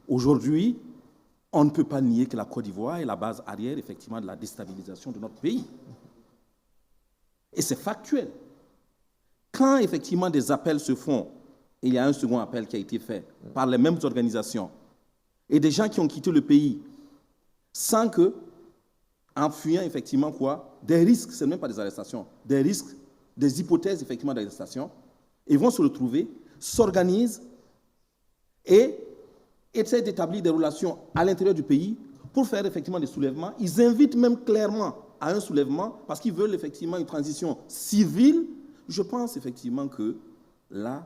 Aujourd'hui, on ne peut pas nier que la Côte d'Ivoire est la base arrière, effectivement, de la déstabilisation de notre pays. Et c'est factuel. Quand, effectivement, des appels se font, et il y a un second appel qui a été fait par les mêmes organisations, et des gens qui ont quitté le pays sans que, en fuyant, effectivement, quoi, des risques, ce n'est même pas des arrestations, des risques, des hypothèses, effectivement, d'arrestation, ils vont se retrouver, s'organisent et essaient d'établir des relations à l'intérieur du pays pour faire effectivement des soulèvements. Ils invitent même clairement à un soulèvement parce qu'ils veulent effectivement une transition civile. Je pense effectivement que là,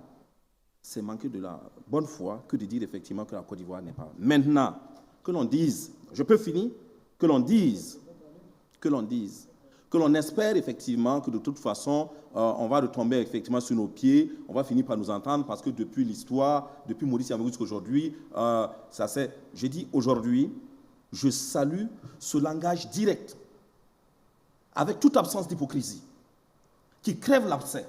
c'est manquer de la bonne foi que de dire effectivement que la Côte d'Ivoire n'est pas. Maintenant, que l'on dise, je peux finir, que l'on espère effectivement que de toute façon, on va retomber effectivement sur nos pieds, on va finir par nous entendre parce que depuis l'histoire, depuis Maurice Yamamoto jusqu'à aujourd'hui, je dis aujourd'hui, je salue ce langage direct, avec toute absence d'hypocrisie, qui crève l'abcès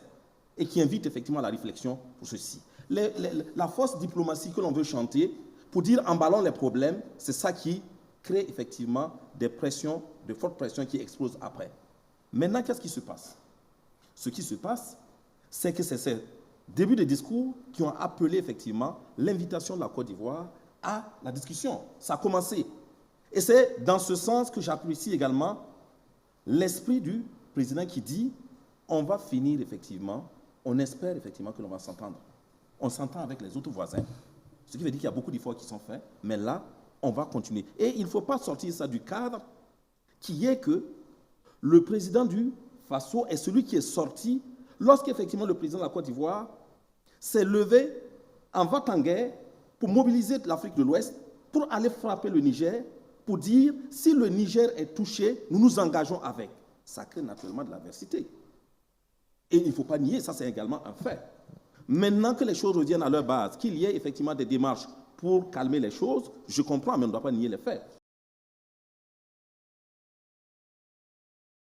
et qui invite effectivement à la réflexion pour ceci. La fausse diplomatie que l'on veut chanter pour dire emballons les problèmes, c'est ça qui crée effectivement des pressions, de fortes pressions qui explosent après. Maintenant, qu'est-ce qui se passe? Ce qui se passe, c'est que c'est ces débuts de discours qui ont appelé effectivement l'invitation de la Côte d'Ivoire à la discussion. Ça a commencé. Et c'est dans ce sens que j'apprécie également l'esprit du président qui dit on va finir effectivement, on espère effectivement que l'on va s'entendre. On s'entend avec les autres voisins. Ce qui veut dire qu'il y a beaucoup d'efforts qui sont faits, mais là, on va continuer. Et il ne faut pas sortir ça du cadre qui est que le président du Faso est celui qui est sorti lorsqu'effectivement le président de la Côte d'Ivoire s'est levé en va-t-en-guerre pour mobiliser l'Afrique de l'Ouest, pour aller frapper le Niger, pour dire si le Niger est touché, nous nous engageons avec. Ça crée naturellement de l'adversité. Et il ne faut pas nier, ça c'est également un fait. Maintenant que les choses reviennent à leur base, qu'il y ait effectivement des démarches pour calmer les choses, je comprends, mais on ne doit pas nier les faits.